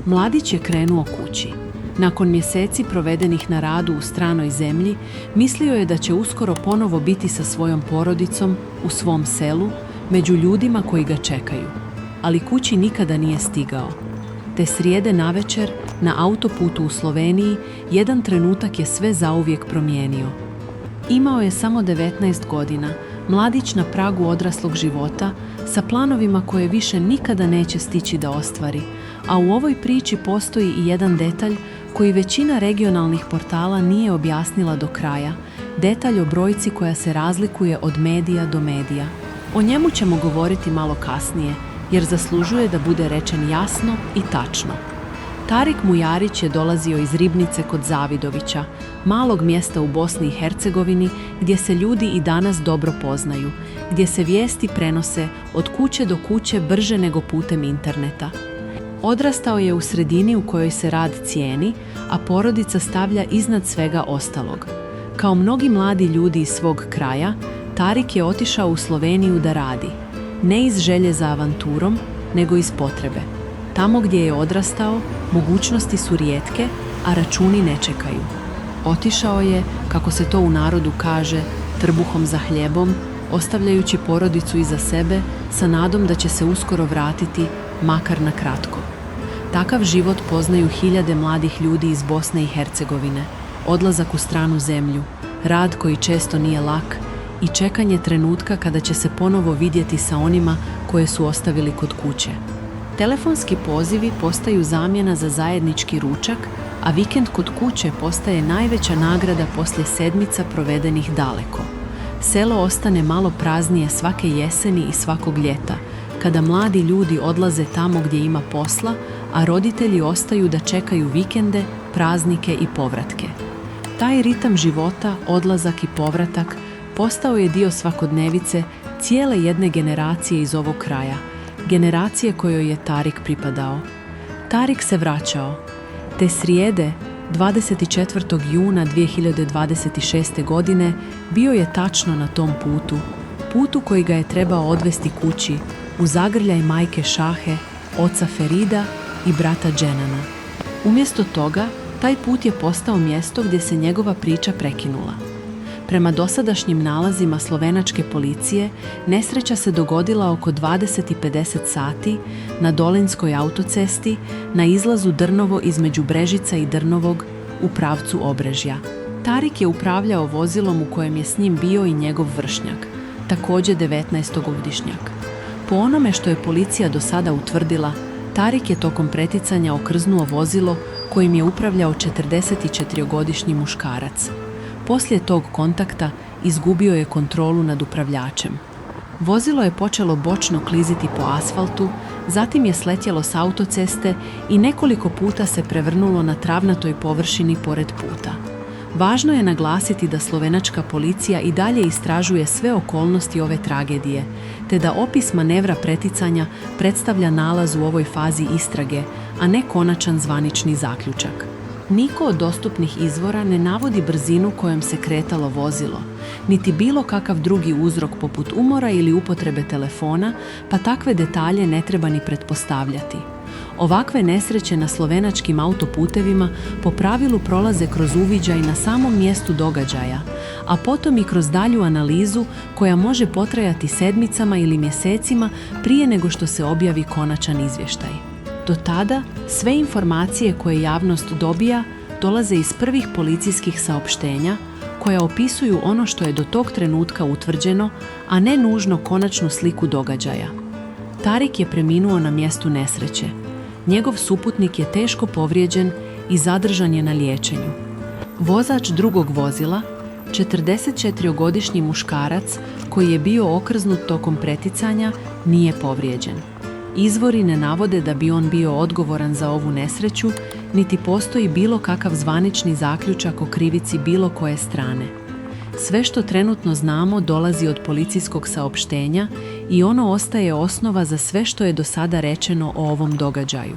Mladić je krenuo kući. Nakon mjeseci provedenih na radu u stranoj zemlji, mislio je da će uskoro ponovo biti sa svojom porodicom u svom selu, među ljudima koji ga čekaju. Ali kući nikada nije stigao. Te srijede navečer, na autoputu u Sloveniji, jedan trenutak je sve zauvijek promijenio. Imao je samo 19 godina, mladić na pragu odraslog života, sa planovima koje više nikada neće stići da ostvari, a u ovoj priči postoji i jedan detalj koji većina regionalnih portala nije objasnila do kraja, detalj o brojci koja se razlikuje od medija do medija. O njemu ćemo govoriti malo kasnije, jer zaslužuje da bude rečen jasno i tačno. Tarik Mujarić je dolazio iz Ribnice kod Zavidovića, malog mjesta u Bosni i Hercegovini gdje se ljudi i danas dobro poznaju, gdje se vijesti prenose od kuće do kuće brže nego putem interneta. Odrastao je u sredini u kojoj se rad cijeni, a porodica stavlja iznad svega ostalog. Kao mnogi mladi ljudi iz svog kraja, Tarik je otišao u Sloveniju da radi, ne iz želje za avanturom, nego iz potrebe. Tamo gdje je odrastao, mogućnosti su rijetke, a računi ne čekaju. Otišao je, kako se to u narodu kaže, trbuhom za hljebom, ostavljajući porodicu iza sebe sa nadom da će se uskoro vratiti, makar na kratko. Takav život poznaju hiljade mladih ljudi iz Bosne i Hercegovine, odlazak u stranu zemlju, rad koji često nije lak i čekanje trenutka kada će se ponovo vidjeti sa onima koje su ostavili kod kuće. Telefonski pozivi postaju zamjena za zajednički ručak, a vikend kod kuće postaje najveća nagrada poslije sedmica provedenih daleko. Selo ostane malo praznije svake jeseni i svakog ljeta, kada mladi ljudi odlaze tamo gdje ima posla, a roditelji ostaju da čekaju vikende, praznike i povratke. Taj ritam života, odlazak i povratak, postao je dio svakodnevice cijele jedne generacije iz ovog kraja, generacije kojoj je Tarik pripadao. Tarik se vraćao. Te srijede, 24. juna 2026. godine, bio je tačno na tom putu koji ga je trebao odvesti kući, u zagrljaj majke Šahe, oca Ferida i brata Dženana. Umjesto toga, taj put je postao mjesto gdje se njegova priča prekinula. Prema dosadašnjim nalazima slovenačke policije, nesreća se dogodila oko 20:50 sati na Dolinskoj autocesti na izlazu Drnovo između Brežica i Drnovog u pravcu Obrežja. Tarik je upravljao vozilom u kojem je s njim bio i njegov vršnjak, također 19-godišnjak. Po onome što je policija do sada utvrdila, Tarik je tokom preticanja okrznuo vozilo kojim je upravljao 44-godišnji muškarac. Poslije tog kontakta izgubio je kontrolu nad upravljačem. Vozilo je počelo bočno kliziti po asfaltu, zatim je sletjelo s autoceste i nekoliko puta se prevrnulo na travnatoj površini pored puta. Važno je naglasiti da slovenačka policija i dalje istražuje sve okolnosti ove tragedije, te da opis manevra preticanja predstavlja nalaz u ovoj fazi istrage, a ne konačan zvanični zaključak. Niko od dostupnih izvora ne navodi brzinu kojom se kretalo vozilo, niti bilo kakav drugi uzrok poput umora ili upotrebe telefona, pa takve detalje ne treba ni pretpostavljati. Ovakve nesreće na slovenačkim autoputevima po pravilu prolaze kroz uviđaj na samom mjestu događaja, a potom i kroz dalju analizu koja može potrajati sedmicama ili mjesecima prije nego što se objavi konačan izvještaj. Do tada, sve informacije koje javnost dobija dolaze iz prvih policijskih saopštenja koja opisuju ono što je do tog trenutka utvrđeno, a ne nužno konačnu sliku događaja. Tarik je preminuo na mjestu nesreće. Njegov suputnik je teško povrijeđen i zadržan je na liječenju. Vozač drugog vozila, 44-godišnji muškarac koji je bio okrznut tokom preticanja, nije povrijeđen. Izvori ne navode da bi on bio odgovoran za ovu nesreću, niti postoji bilo kakav zvanični zaključak o krivici bilo koje strane. Sve što trenutno znamo dolazi od policijskog saopštenja i ono ostaje osnova za sve što je do sada rečeno o ovom događaju.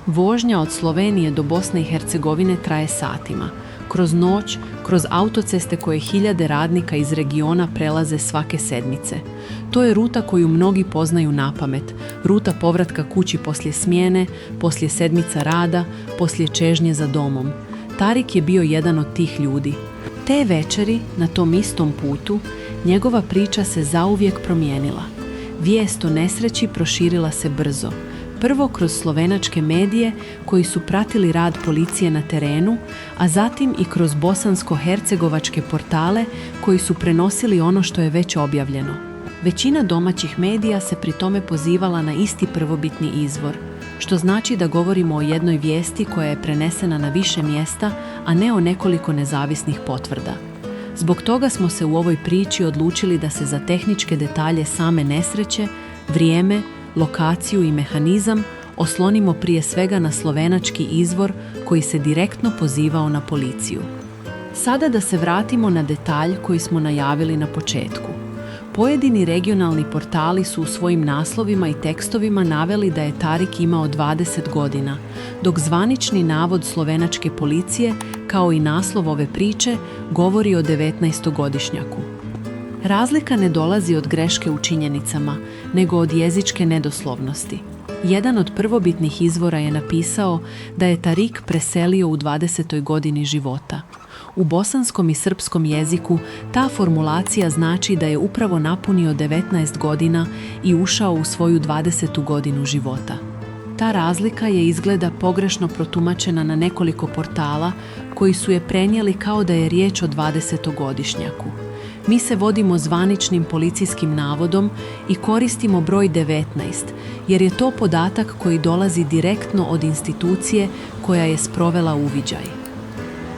Vožnja od Slovenije do Bosne i Hercegovine traje satima, kroz noć, kroz autoceste koje hiljade radnika iz regiona prelaze svake sedmice. To je ruta koju mnogi poznaju napamet, ruta povratka kući poslije smjene, poslije sedmica rada, poslije čežnje za domom. Tarik je bio jedan od tih ljudi. Te večeri, na tom istom putu, njegova priča se zauvijek promijenila. Vijest o nesreći proširila se brzo. Prvo kroz slovenačke medije koji su pratili rad policije na terenu, a zatim i kroz bosansko-hercegovačke portale koji su prenosili ono što je već objavljeno. Većina domaćih medija se pri tome pozivala na isti prvobitni izvor, što znači da govorimo o jednoj vijesti koja je prenesena na više mjesta, a ne o nekoliko nezavisnih potvrda. Zbog toga smo se u ovoj priči odlučili da se za tehničke detalje same nesreće, vrijeme, lokaciju i mehanizam oslonimo prije svega na slovenački izvor koji se direktno pozivao na policiju. Sada da se vratimo na detalj koji smo najavili na početku. Pojedini regionalni portali su u svojim naslovima i tekstovima naveli da je Tarik imao 20 godina, dok zvanični navod slovenačke policije, kao i naslov ove priče, govori o 19-godišnjaku. Razlika ne dolazi od greške u činjenicama, nego od jezičke nedoslovnosti. Jedan od prvobitnih izvora je napisao da je Tarik preselio u 20. godini života. U bosanskom i srpskom jeziku ta formulacija znači da je upravo napunio 19 godina i ušao u svoju 20. godinu života. Ta razlika je izgleda pogrešno protumačena na nekoliko portala koji su je prenijeli kao da je riječ o 20-godišnjaku. Mi se vodimo zvaničnim policijskim navodom i koristimo broj 19, jer je to podatak koji dolazi direktno od institucije koja je sprovela uviđaj.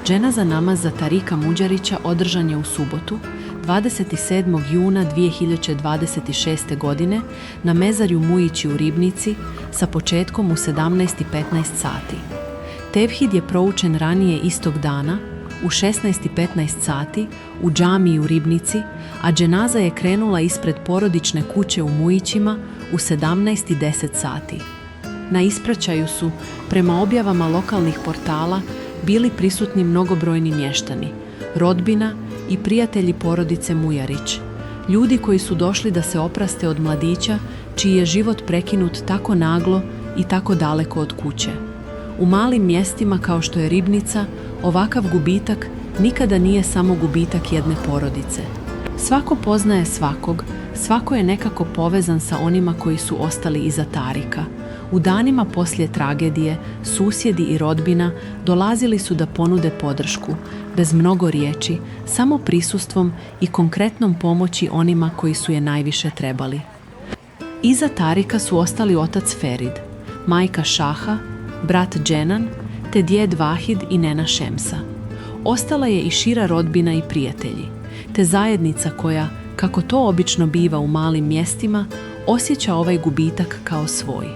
Dženaza namaz za Tarika Muđarića održan je u subotu, 27. juna 2026. godine na mezarju Mujići u Ribnici sa početkom u 17:15 sati. Tevhid je proučen ranije istog dana, u 16:15 sati, u džamiji u Ribnici, a dženaza je krenula ispred porodične kuće u Mujićima u 17:10 sati. Na ispraćaju su, prema objavama lokalnih portala, bili prisutni mnogobrojni mještani, rodbina i prijatelji porodice Mujarić, ljudi koji su došli da se opraste od mladića čiji je život prekinut tako naglo i tako daleko od kuće. U malim mjestima kao što je Ribnica, ovakav gubitak nikada nije samo gubitak jedne porodice. Svako poznaje svakog, svako je nekako povezan sa onima koji su ostali iza Tarika. U danima poslije tragedije, susjedi i rodbina dolazili su da ponude podršku, bez mnogo riječi, samo prisustvom i konkretnom pomoći onima koji su je najviše trebali. Iza Tarika su ostali otac Ferid, majka Šaha, brat Dženan, te djed Vahid i nena Šemsa. Ostala je i šira rodbina i prijatelji, te zajednica koja, kako to obično biva u malim mjestima, osjeća ovaj gubitak kao svoj.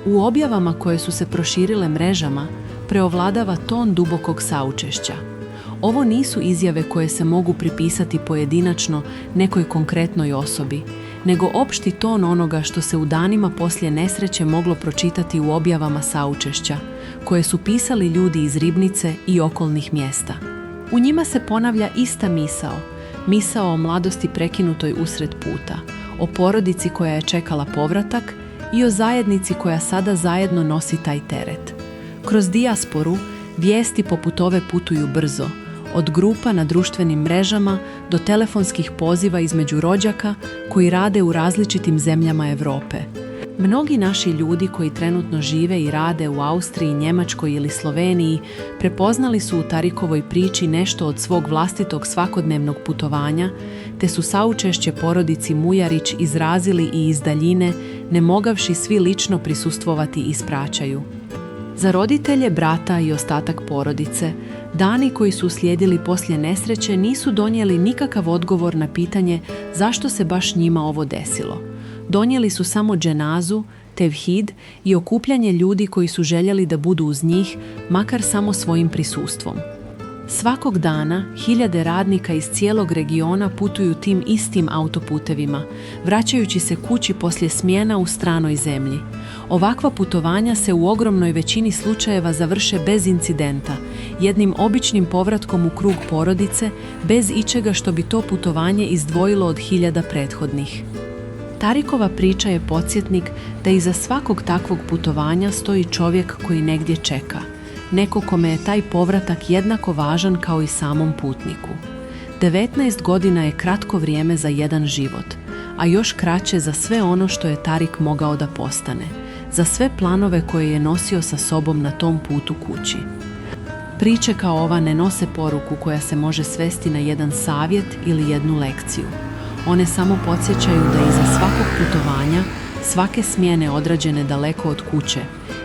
U objavama koje su se proširile mrežama preovladava ton dubokog saučešća. Ovo nisu izjave koje se mogu pripisati pojedinačno nekoj konkretnoj osobi, nego opšti ton onoga što se u danima poslije nesreće moglo pročitati u objavama saučešća, koje su pisali ljudi iz Ribnice i okolnih mjesta. U njima se ponavlja ista misao o mladosti prekinutoj usred puta, o porodici koja je čekala povratak i o zajednici koja sada zajedno nosi taj teret. Kroz dijasporu vijesti poput ove putuju brzo, od grupa na društvenim mrežama do telefonskih poziva između rođaka koji rade u različitim zemljama Europe. Mnogi naši ljudi koji trenutno žive i rade u Austriji, Njemačkoj ili Sloveniji prepoznali su u Tarikovoj priči nešto od svog vlastitog svakodnevnog putovanja, te su saučešće porodici Mujarić izrazili i iz daljine, ne mogavši svi lično prisustvovati ispraćaju. Za roditelje, brata i ostatak porodice, dani koji su uslijedili poslije nesreće nisu donijeli nikakav odgovor na pitanje zašto se baš njima ovo desilo. Donijeli su samo dženazu, tevhid i okupljanje ljudi koji su željeli da budu uz njih, makar samo svojim prisustvom. Svakog dana hiljade radnika iz cijelog regiona putuju tim istim autoputevima, vraćajući se kući poslije smjena u stranoj zemlji. Ovakva putovanja se u ogromnoj većini slučajeva završe bez incidenta, jednim običnim povratkom u krug porodice, bez ičega što bi to putovanje izdvojilo od hiljada prethodnih. Tarikova priča je podsjetnik da iza svakog takvog putovanja stoji čovjek koji negdje čeka, neko kome je taj povratak jednako važan kao i samom putniku. 19 godina je kratko vrijeme za jedan život, a još kraće za sve ono što je Tarik mogao da postane, za sve planove koje je nosio sa sobom na tom putu kući. Priče kao ova ne nose poruku koja se može svesti na jedan savjet ili jednu lekciju. One samo podsjećaju da iza svakog putovanja, svake smjene odrađene daleko od kuće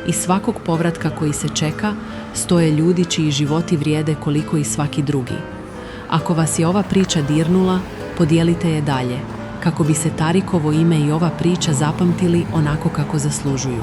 i svakog povratka koji se čeka, stoje ljudi čiji životi vrijede koliko i svaki drugi. Ako vas je ova priča dirnula, podijelite je dalje, kako bi se Tarikovo ime i ova priča zapamtili onako kako zaslužuju.